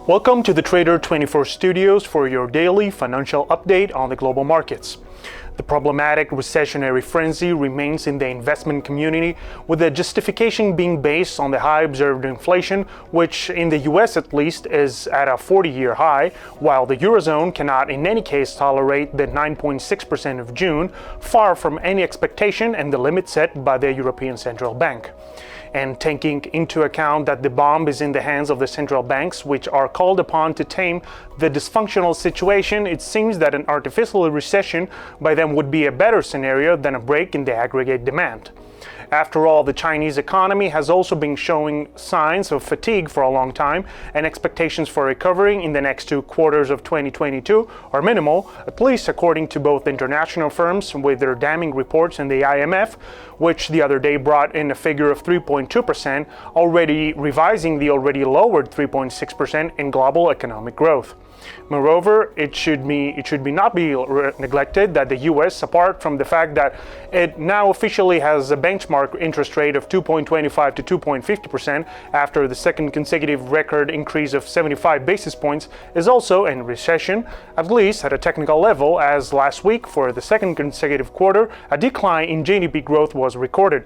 Welcome to the TRADER24 studios for your daily financial update on the global markets. The problematic recessionary frenzy remains in the investment community, with the justification being based on the high observed inflation, which in the US at least is at a 40-year high, while the Eurozone cannot in any case tolerate the 9.6% of June, far from any expectation and the limit set by the European Central Bank. And taking into account that the bomb is in the hands of the central banks, which are called upon to tame the dysfunctional situation, it seems that an artificial recession by them would be a better scenario than a break in the aggregate demand. After all, the Chinese economy has also been showing signs of fatigue for a long time, and expectations for recovery in the next 2 quarters of 2022 are minimal, at least according to both international firms with their damning reports and the IMF, which the other day brought in a figure of 3.2%, already revising the already lowered 3.6% in global economic growth. Moreover, it should not be neglected that the US, apart from the fact that it now officially has a benchmark interest rate of 2.25 to 2.50% after the second consecutive record increase of 75 basis points, is also in recession, at least at a technical level, as last week, for the second consecutive quarter, a decline in GDP growth was recorded.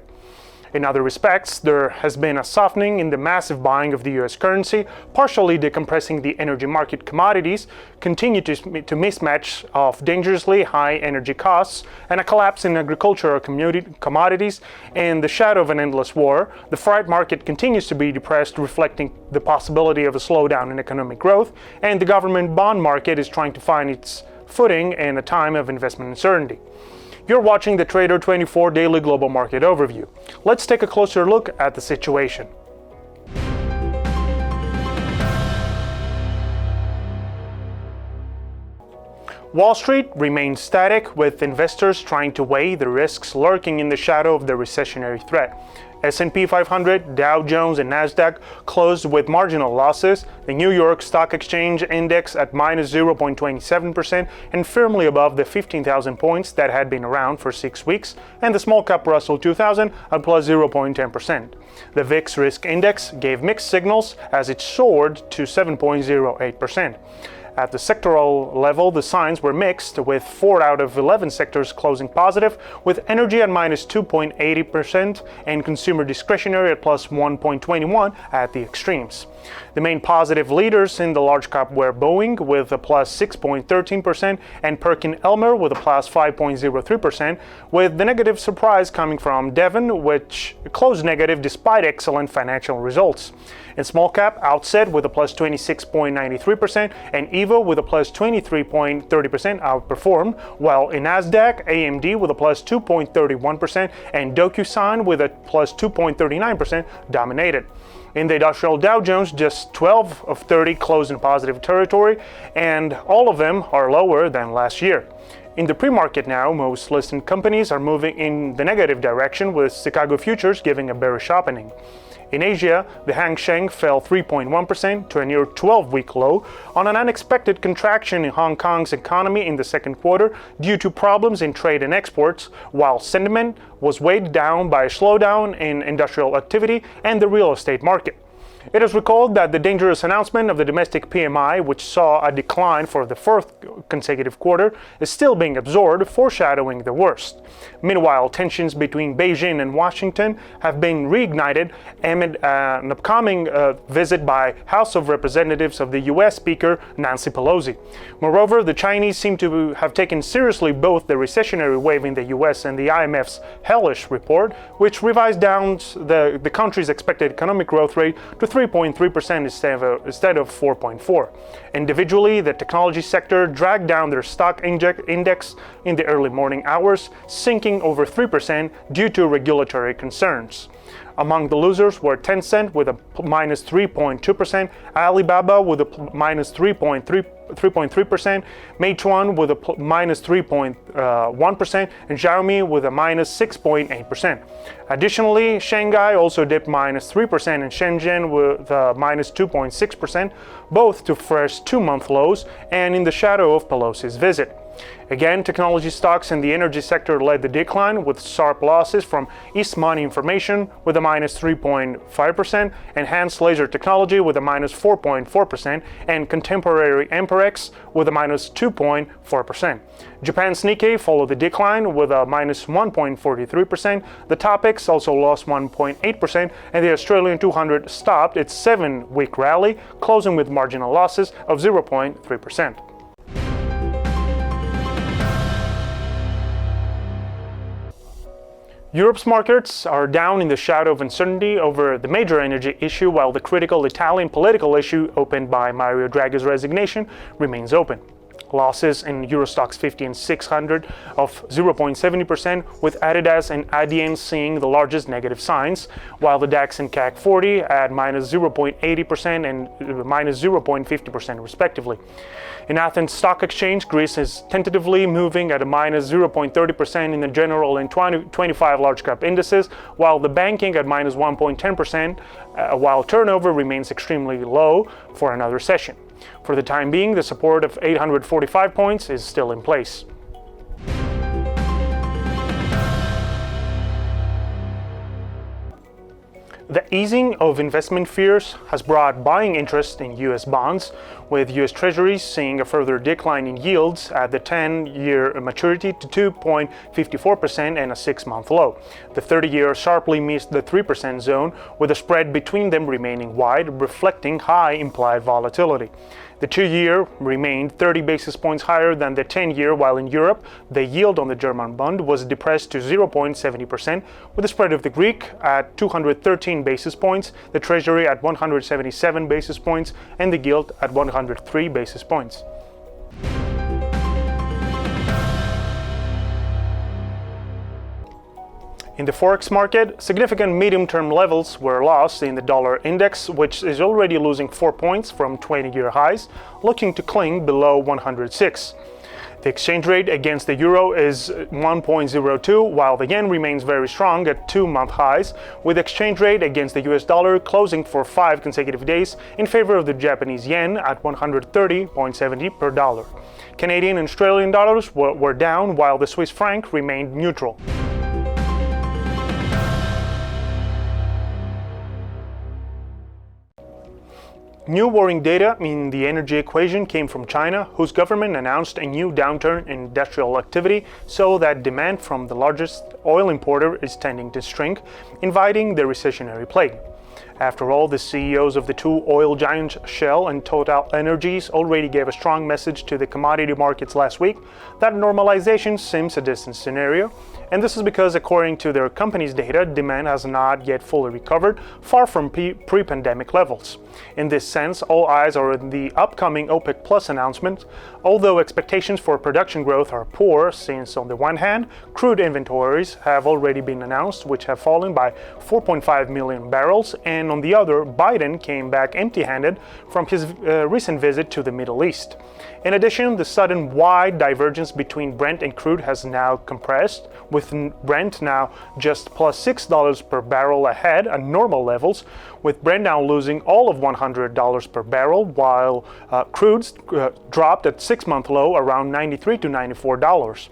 In other respects, there has been a softening in the massive buying of the US currency, partially decompressing the energy market commodities, continue to mismatch of dangerously high energy costs, and a collapse in agricultural commodities. In the shadow of an endless war, the freight market continues to be depressed, reflecting the possibility of a slowdown in economic growth, and the government bond market is trying to find its footing in a time of investment uncertainty. You're watching the TRADER24 Daily Global Market Overview. Let's take a closer look at the situation. Wall Street remains static, with investors trying to weigh the risks lurking in the shadow of the recessionary threat. S&P 500, Dow Jones, and Nasdaq closed with marginal losses, the New York Stock Exchange index at minus 0.27% and firmly above the 15,000 points that had been around for 6 weeks, and the small cap Russell 2000 at plus 0.10%. The Vix Risk Index gave mixed signals as it soared to 7.08%. At the sectoral level, the signs were mixed, with 4 out of 11 sectors closing positive, with energy at minus 2.80% and consumer discretionary at plus 1.21% at the extremes. The main positive leaders in the large cap were Boeing with a plus 6.13% and Perkin-Elmer with a plus 5.03%, with the negative surprise coming from Devon, which closed negative despite excellent financial results. In small cap, Outset with a plus 26.93% and Evo with a plus 23.30% outperformed, while in Nasdaq, AMD with a plus 2.31% and DocuSign with a plus 2.39% dominated. In the industrial Dow Jones, just 12 of 30 closed in positive territory, and all of them are lower than last year. In the pre-market now, most listed companies are moving in the negative direction, with Chicago futures giving a bearish opening. In Asia, the Hang Seng fell 3.1% to a near 12-week low on an unexpected contraction in Hong Kong's economy in the second quarter due to problems in trade and exports, while sentiment was weighed down by a slowdown in industrial activity and the real estate market. It is recalled that the dangerous announcement of the domestic PMI, which saw a decline for the fourth consecutive quarter, is still being absorbed, foreshadowing the worst. Meanwhile, tensions between Beijing and Washington have been reignited amid an upcoming visit by House of Representatives of the US Speaker Nancy Pelosi. Moreover, the Chinese seem to have taken seriously both the recessionary wave in the US and the IMF's hellish report, which revised down the country's expected economic growth rate to 3.3% instead of 4.4%. Individually, the technology sector dragged down their stock index in the early morning hours, sinking over 3% due to regulatory concerns. Among the losers were Tencent with a minus 3.2%, Alibaba with a minus 3.3%, Meituan with a minus 3.1%, and Xiaomi with a minus 6.8%. Additionally, Shanghai also dipped minus 3% and Shenzhen with a minus 2.6%, both to fresh 2-month lows and in the shadow of Pelosi's visit. Again, technology stocks in the energy sector led the decline, with sharp losses from East Money Information with a minus 3.5%, Enhanced Laser Technology with a minus 4.4%, and Contemporary Amperex with a minus 2.4%. Japan's Nikkei followed the decline with a minus 1.43%. The Topix also lost 1.8%, and the Australian 200 stopped its 7-week rally, closing with marginal losses of 0.3%. Europe's markets are down in the shadow of uncertainty over the major energy issue, while the critical Italian political issue opened by Mario Draghi's resignation remains open. Losses in Eurostoxx 50 and 600 of 0.70%, with Adidas and Adyen seeing the largest negative signs, while the DAX and CAC 40 at minus 0.80% and minus 0.50% respectively. In Athens Stock Exchange, Greece is tentatively moving at a minus 0.30% in the general and 25 large cap indices, while the banking at minus 1.10%, while turnover remains extremely low for another session. For the time being, the support of 845 points is still in place. The easing of investment fears has brought buying interest in U.S. bonds, with U.S. Treasuries seeing a further decline in yields at the 10-year maturity to 2.54% and a 6-month low. The 30-year sharply missed the 3% zone, with the spread between them remaining wide, reflecting high implied volatility. The 2-year remained 30 basis points higher than the 10-year, while in Europe, the yield on the German bond was depressed to 0.70%, with the spread of the Greek at 213 basis points, the Treasury at 177 basis points, and the gilt at 103 basis points. In the forex market, significant medium-term levels were lost in the dollar index, which is already losing 4 points from 20-year highs, looking to cling below 106. The exchange rate against the euro is 1.02, while the yen remains very strong at 2-month highs, with exchange rate against the US dollar closing for 5 consecutive days in favor of the Japanese yen at 130.70 per dollar. Canadian and Australian dollars were down, while the Swiss franc remained neutral. New worrying data in the energy equation came from China, whose government announced a new downturn in industrial activity, so that demand from the largest oil importer is tending to shrink, inviting the recessionary plague. After all, the CEOs of the two oil giants Shell and Total Energies already gave a strong message to the commodity markets last week that normalization seems a distant scenario, and this is because, according to their company's data, demand has not yet fully recovered, far from pre-pandemic levels. In this sense, all eyes are on the upcoming OPEC Plus announcement, although expectations for production growth are poor, since on the one hand, crude inventories have already been announced, which have fallen by 4.5 million barrels, and on the other, Biden came back empty-handed from his recent visit to the Middle East. In addition, the sudden wide divergence between Brent and crude has now compressed, with Brent now just plus $6 per barrel ahead at normal levels, with Brent now losing all of $100 per barrel, while crudes dropped at 6-month low around $93 to $94.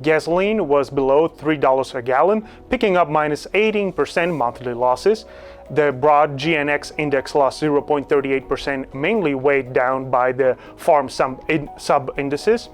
Gasoline was below $3 a gallon, picking up minus 18% monthly losses. The broad GNX index lost 0.38%, mainly weighed down by the farm sub-indices.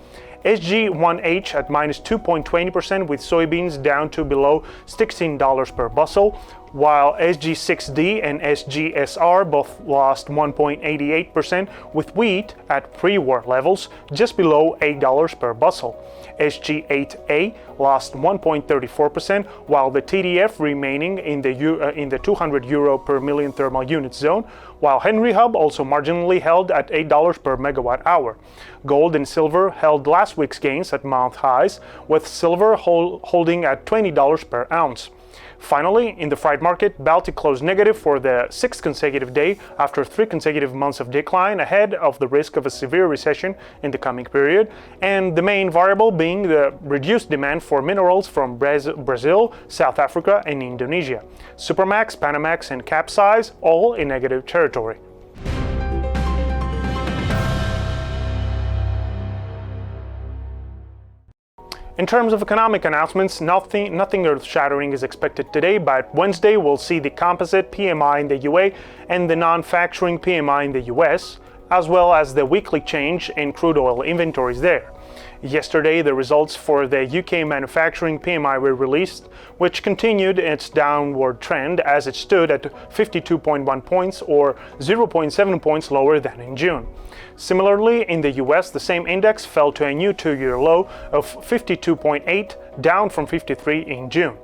SG1H at minus 2.20%, with soybeans down to below $16 per bushel, while SG6D and SGSR both lost 1.88%, with wheat at pre-war levels just below $8 per bushel. SG8A lost 1.34%, while the TDF remaining in the 200 euro per million thermal unit zone, while Henry Hub also marginally held at $8 per megawatt hour. Gold and silver held last week's gains at month highs, with silver holding at $20 per ounce. Finally, in the freight market, Baltic closed negative for the 6th consecutive day after 3 consecutive months of decline, ahead of the risk of a severe recession in the coming period, and the main variable being the reduced demand for minerals from Brazil, South Africa, and Indonesia. Supramax, Panamax, and Capesize all in negative territory. In terms of economic announcements, nothing earth-shattering is expected today, but Wednesday we'll see the composite PMI in the UA and the non-factoring PMI in the US, as well as the weekly change in crude oil inventories there. Yesterday, the results for the UK manufacturing PMI were released, which continued its downward trend as it stood at 52.1 points, or 0.7 points lower than in June. Similarly, in the US, the same index fell to a new two-year low of 52.8, down from 53 in June.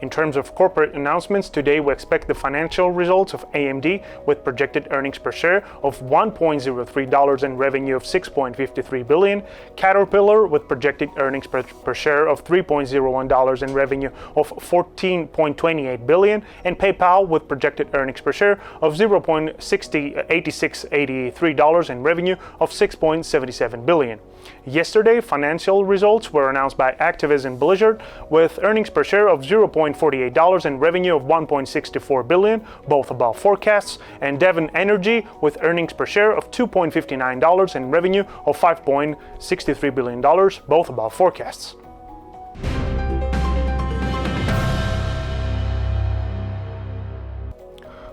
In terms of corporate announcements, today we expect the financial results of AMD with projected earnings per share of $1.03 and revenue of $6.53 billion, Caterpillar with projected earnings per share of $3.01 and revenue of $14.28 billion, and PayPal with projected earnings per share of $0.8683 and revenue of $6.77 billion. Yesterday, financial results were announced by Activision and Blizzard with earnings per share of $0.48 and revenue of $1.64 billion, both above forecasts, and Devon Energy with earnings per share of $2.59 and revenue of $5.63 billion, both above forecasts.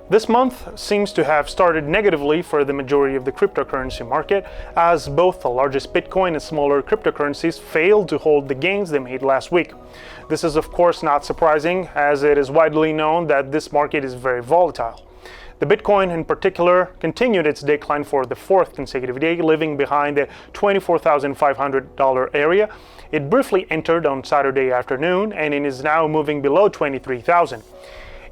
This month seems to have started negatively for the majority of the cryptocurrency market, as both the largest Bitcoin and smaller cryptocurrencies failed to hold the gains they made last week. This is of course not surprising, as it is widely known that this market is very volatile. The Bitcoin in particular continued its decline for the fourth consecutive day, leaving behind the $24,500 area. It briefly entered on Saturday afternoon and it is now moving below 23,000.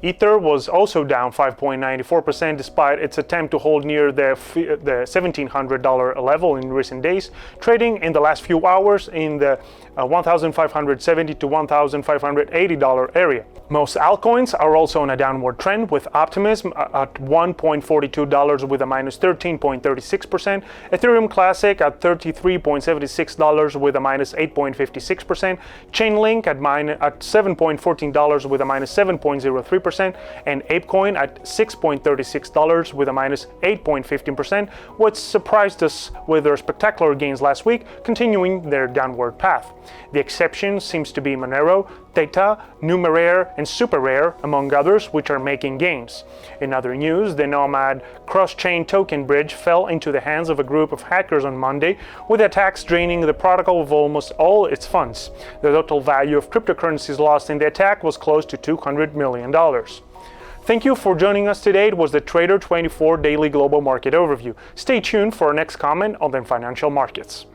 Ether was also down 5.94% despite its attempt to hold near the $1,700 level in recent days, trading in the last few hours in the $1,570 to $1,580 area. Most altcoins are also on a downward trend, with Optimism at $1.42 with a minus 13.36%, Ethereum Classic at $33.76 with a minus 8.56%, Chainlink at $7.14 with a minus 7.03%, and ApeCoin at $6.36 with a minus 8.15%, which surprised us with their spectacular gains last week, continuing their downward path. The exception seems to be Monero, Theta, Numeraire, and SuperRare, among others, which are making gains. In other news, the Nomad cross-chain token bridge fell into the hands of a group of hackers on Monday, with attacks draining the protocol of almost all its funds. The total value of cryptocurrencies lost in the attack was close to $200 million. Thank you for joining us today. It was the Trader24 Daily Global Market Overview. Stay tuned for our next comment on the financial markets.